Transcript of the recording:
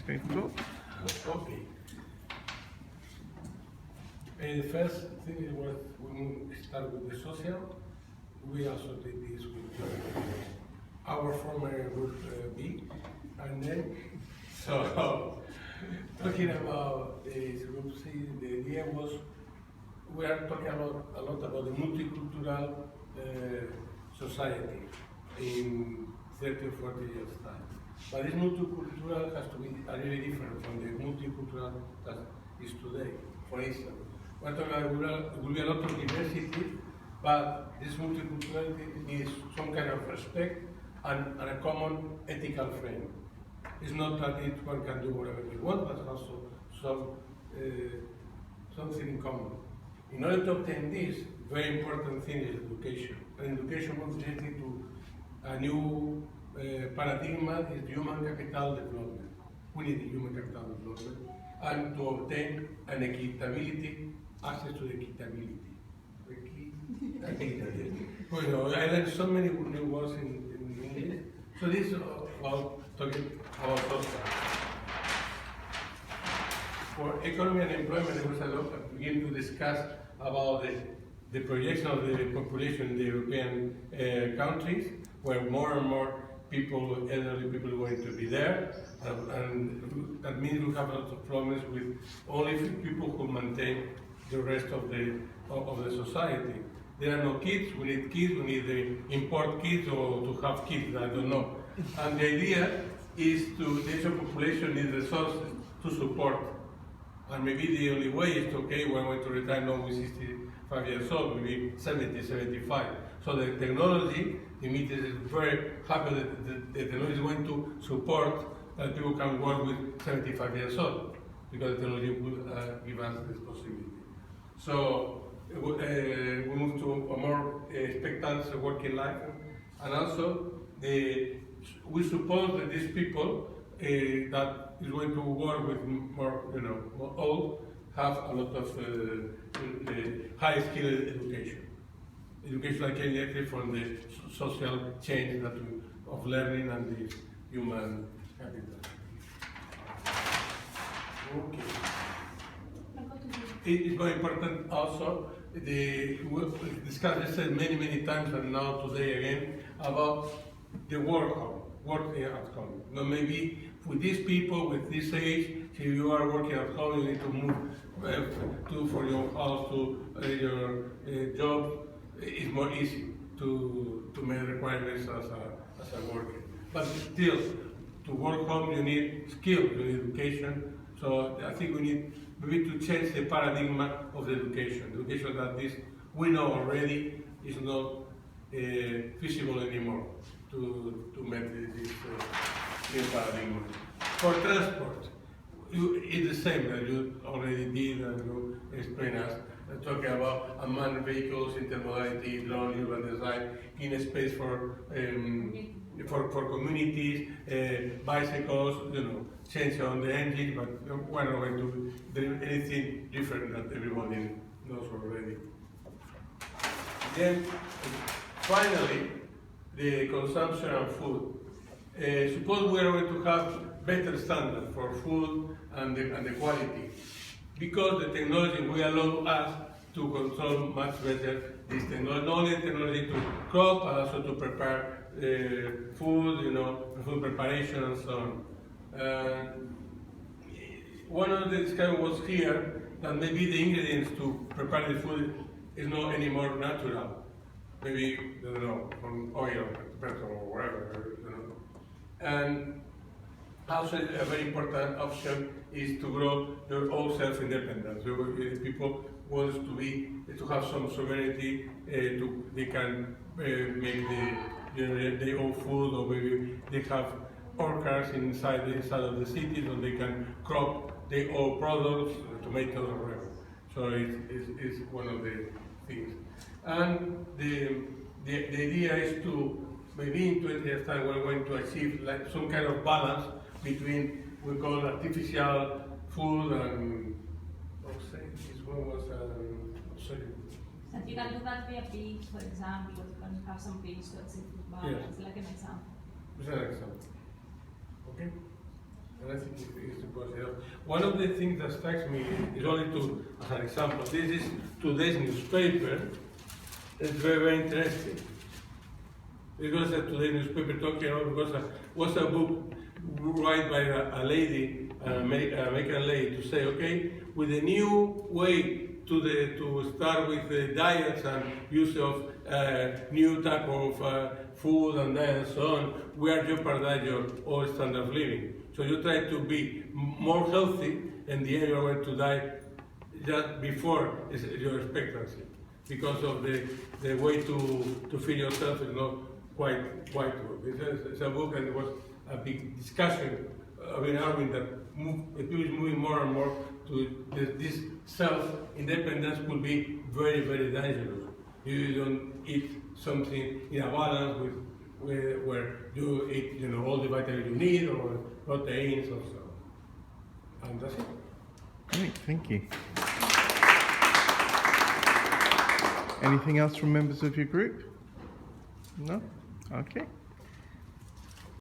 Perfecto. Okay. The first thing is when we start with the social, we also did this with our former group B, and then, so, talking about the group C, the idea was, we are talking a lot about the multicultural society in 30 or 40 years' time. But this multicultural has to be really different from the multicultural that is today. For instance, we're talking about there will be a lot of diversity, but this multiculturality needs some kind of respect and a common ethical frame. It's not that one can do whatever we want, but also something in common. In order to obtain this, very important thing is education. And education was related to a new paradigm is human capital development. We need human capital development and to obtain an equitability, access to the equitability. Well, I learned so many new words in English. So this is about talking about social. For economy and employment, there was a lot begin to discuss about the projection of the population in the European countries, where more and more people, elderly people, are going to be there, and that means we have a lot of problems with only few people who maintain the rest of the society. There are no kids. We need to import kids or to have kids. I don't know. And the idea is the Asian population needs resources to support. And maybe the only way is to, okay, we're going to retire now with 65 years old, maybe 70, 75. So the technology, the media is very happy that the technology is going to support that people can work with 75 years old, because the technology will give us this possibility. So we move to a more expectant working life, and also we suppose that these people that is going to work with more, more old, have a lot of high skill education. Education like anything from the social change of learning and the human capital. Okay. It is very important also, we discussed this many times, and now today again, about the work at home. Now maybe with these people, with this age, if you are working at home, you need to move for your house to your job. It's more easy to make requirements as a worker. But still, to work home, you need skill, you need education. So I think we need maybe to change the paradigm of the education. Education that we know already is not feasible anymore to make this new paradigm. For transport, it's the same that you already did and you explained us. Talking about unmanned vehicles, intermodality, drone, urban design, in space for communities, bicycles, change on the engine, but we're not going to do anything different that everybody knows already. Then, finally, the consumption of food. Suppose we are going to have better standards for food and the quality, because the technology will allow us to control much better this technology, not only technology to crop, but also to prepare food, food preparation and so on. One of the discussions was here that maybe the ingredients to prepare the food is not anymore natural. Maybe, I don't know, from oil, petrol, or whatever, And also a very important option is to grow your own self-independence. People want to have some sovereignty, they can make their own food, or maybe they have orchards inside of the cities, or they can crop their own products, tomatoes or whatever. So it's one of the things. And the idea is to, maybe in 20 years time, we're going to achieve like some kind of balance between, we call artificial food and, this one was, sorry. So you can do that via pigs, for example, you can have some pigs to achieve food balance, like an example. It's an example. Okay? And I think it's because one of the things that strikes me is only to, as an example, this is today's newspaper. It's very, very interesting. Because today's newspaper talking about, because was a book written by a lady, an American lady, to say, okay, with a new way to start with the diets and use of new type of food and then and so on, we are jeopardizing your old standard of living. So you try to be more healthy, and the end you are going to die just before your expectancy, because of the way to feed yourself is not quite good. It's a book, and there was a big discussion in Arvin that the people is moving more and more to this self-independence could be very, very dangerous. You don't eat something in a balance with where you eat, all the vitamins you need or proteins or so. And that's it. Great, thank you. Anything else from members of your group? No? Okay.